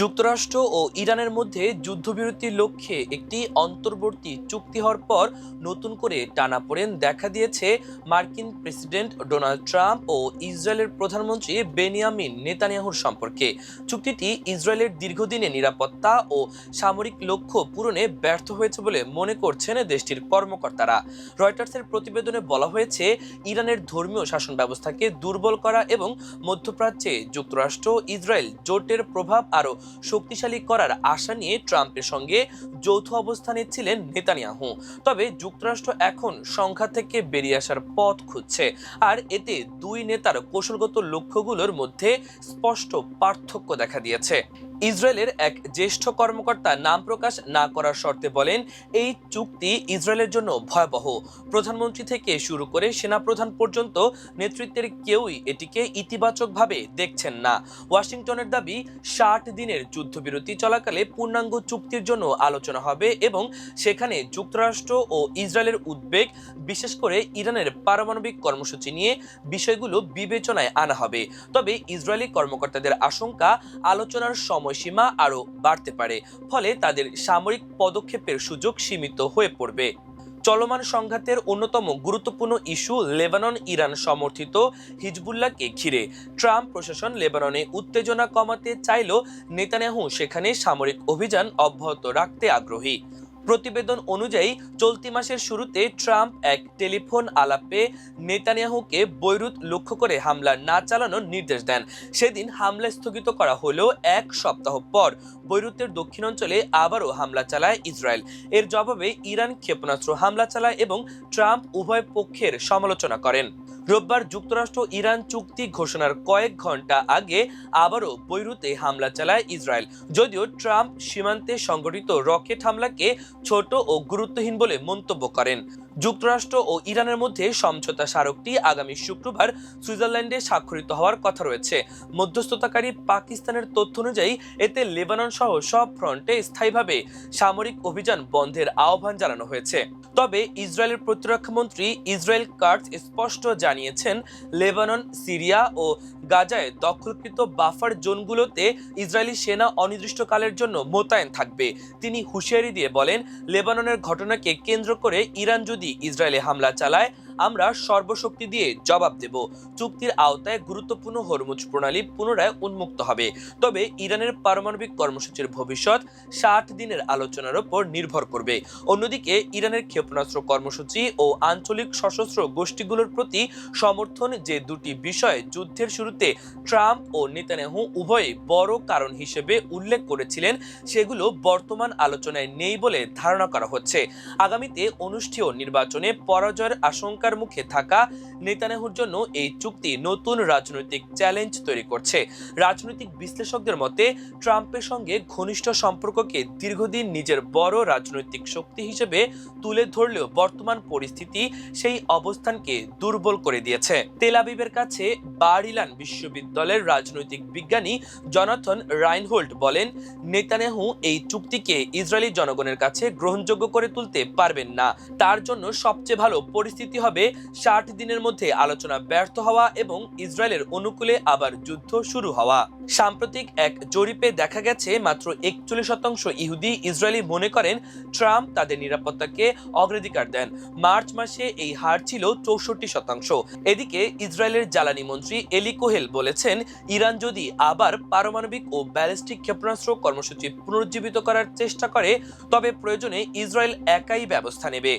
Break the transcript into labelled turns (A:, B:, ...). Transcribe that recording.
A: যুক্তরাষ্ট্র ও ইরানের মধ্যে যুদ্ধবিরতির লক্ষ্যে একটি অন্তর্বর্তী চুক্তি হওয়ার পর নতুন করে টানাপোড়েন দেখা দিয়েছে মার্কিন প্রেসিডেন্ট ডোনাল্ড ট্রাম্প ও ইসরায়েলের প্রধানমন্ত্রী বেনিয়ামিন নেতানিয়াহুর সম্পর্কে। চুক্তিটি ইসরায়েলের দীর্ঘদিনের নিরাপত্তা ও সামরিক লক্ষ্য পূরণে ব্যর্থ হয়েছে বলে মনে করছেন দেশটির কর্মকর্তারা। রয়টার্সের প্রতিবেদনে বলা হয়েছে, ইরানের ধর্মীয় শাসন ব্যবস্থাকে দুর্বল করা এবং মধ্যপ্রাচ্যে যুক্তরাষ্ট্র ইসরায়েল জোটের প্রভাব আরও শক্তিশালী করার আশা নিয়ে ট্রাম্পের সঙ্গে যৌথ অবস্থানে ছিলেন নেতানিয়াহু। তবে যুক্তরাষ্ট্র এখন সংঘাত থেকে বেরিয়ে আসার পথ খুঁজছে, আর এতে দুই নেতার কৌশলগত লক্ষ্যগুলোর মধ্যে স্পষ্ট পার্থক্য দেখা দিয়েছে। ইসরায়েলের এক জ্যেষ্ঠ কর্মকর্তা নাম প্রকাশ না করার শর্তে বলেন, এই চুক্তি ইসরায়েলের জন্য ভয়াবহ। প্রধানমন্ত্রী থেকে শুরু করে সেনাপ্রধান পর্যন্ত নেতৃত্বের কেউই এটিকে ইতিবাচকভাবে দেখছেন না। ওয়াশিংটনের দাবি, 60 দিনের যুদ্ধবিরতি চলাকালে পূর্ণাঙ্গ চুক্তির জন্য আলোচনা হবে এবং সেখানে যুক্তরাষ্ট্র ও ইসরায়েলের উদ্বেগ, বিশেষ করে ইরানের পারমাণবিক কর্মসূচি নিয়ে বিষয়গুলো বিবেচনায় আনা হবে। তবে ইসরায়েলি কর্মকর্তাদের আশঙ্কা, আলোচনার সময়সীমা আরও বাড়তে পারে, ফলে তাদের সামরিক পদক্ষেপের সুযোগ সীমিত হয়ে পড়বে। চলমান সংঘাতের অন্যতম গুরুত্বপূর্ণ ইস্যু লেবানন ইরান সমর্থিত হিজবুল্লাহকে ঘিরে। ট্রাম্প প্রশাসন লেবাননে উত্তেজনা কমাতে চাইলেও নেতানিয়াহু সেখানে সামরিক অভিযান অব্যাহত রাখতে আগ্রহী। প্রতিবেদন অনুযায়ী চলতি মাসের শুরুতে ট্রাম্প এক টেলিফোন আলাপে নেতানিয়াহুকে বৈরুত লক্ষ্য করে হামলা না চালানোর নির্দেশ দেন। সেদিন হামলা স্থগিত করা হলেও এক সপ্তাহ পর বৈরুতের দক্ষিণাঞ্চলে আবারও হামলা চালায় ইসরায়েল। এর জবাবে ইরান ক্ষেপণাস্ত্র হামলা চালায় এবং ট্রাম্প উভয় পক্ষের সমালোচনা করেন। রোববার যুক্তরাষ্ট্র ইরান চুক্তি ঘোষণার কয়েক ঘন্টা আগে আবারও বৈরুতে হামলা চালায় ইসরায়েল, যদিও ট্রাম্প সীমান্তে সংঘটিত রকেট হামলাকে ছোট ও গুরুত্বহীন বলে মন্তব্য করেন। যুক্তরাষ্ট্র ও ইরানের মধ্যে সমঝোতা স্মারকটি আগামী শুক্রবার সুইজারল্যান্ডে স্বাক্ষরিত হওয়ার কথা রয়েছে। মধ্যস্থতাকারী পাকিস্তানের তথ্য অনুযায়ী এতে লেবানন সহ সব ফ্রন্টে স্থায়ীভাবে সামরিক অভিযান বন্ধের আহ্বান জানানো হয়েছে। তবে ইসরায়েলের প্রতিরক্ষামন্ত্রী ইসরায়েল কাটজ স্পষ্ট জানিয়েছেন, লেবানন, সিরিয়া ও গাজায় দখলকৃত বাফার জোনগুলোতে ইসরায়েলি সেনা অনির্দিষ্টকালের জন্য মোতায়েন থাকবে। তিনি হুঁশিয়ারি দিয়ে বলেন, লেবাননের ঘটনাকে কেন্দ্র করে ইরান যদি ইসরায়েলে হামলা চালায়, আমরা সর্বশক্তি দিয়ে জবাব দেব। চুক্তির আওতায় গুরুত্বপূর্ণ হরমুজ প্রণালী পুনরায় উন্মুক্ত হবে। তবে ইরানের পারমাণবিক কর্মসূচির ভবিষ্যৎ 60 দিনের আলোচনার উপর নির্ভর করবে। অন্যদিকে ইরানের ক্ষেপণাস্ত্র কর্মসূচি ও আঞ্চলিক সশস্ত্র গোষ্ঠীগুলোর প্রতি সমর্থন, যে দুটি বিষয় যুদ্ধের শুরুতে ট্রাম্প ও নেতানিয়াহু উভয়ই বড় কারণ হিসেবে উল্লেখ করেছিলেন, সেগুলো বর্তমান আলোচনায় নেই বলে ধারণা করা হচ্ছে। আগামীতে অনুষ্ঠেয় নির্বাচনে পরাজয়ের আশঙ্কার মুখে থাকা নেতানিয়াহুর জন্য এই চুক্তি নতুন রাজনৈতিক চ্যালেঞ্জ তৈরি করছে। রাজনৈতিক বিশ্লেষকদের মতে, ট্রাম্পের সঙ্গে ঘনিষ্ঠ সম্পর্ককে দীর্ঘদিন নিজের বড় রাজনৈতিক শক্তি হিসেবে তুলে ধরলেও বর্তমান পরিস্থিতি সেই অবস্থানকে দুর্বল করে দিয়েছে। তেল আবিবের কাছে বার-ইলান বিশ্ববিদ্যালয়ের রাজনৈতিক বিজ্ঞানী জনাথন রাইনহোল্ড বলেন, নেতানিয়াহু এই চুক্তিকে ইসরায়েলি জনগণের কাছে গ্রহণযোগ্য করে তুলতে পারবেন না। তার জন্য সবচেয়ে ভালো পরিস্থিতি হবে 60 দিনের মধ্যে আলোচনা ব্যর্থ হওয়া এবং ইসরায়েলের অনুকূলে আবার যুদ্ধ শুরু হওয়া। সাম্প্রতিক এক জরিপে দেখা গেছে, মাত্র 41% ইহুদি ইসরায়েলি মনে করেন ট্রাম্প তাদের নিরাপত্তাকে অগ্রাধিকার দেন। মার্চ মাসে এই হার ছিল 64%। এদিকে ইসরায়েলের জ্বালানি মন্ত্রী এলি কোহেল বলেছেন, ইরান যদি আবার পারমাণবিক ও ব্যালিস্টিক ক্ষেপণাস্ত্র কর্মসূচি পুনরুজ্জীবিত করার চেষ্টা করে, তবে প্রয়োজনে ইসরায়েল একাই ব্যবস্থা নেবে।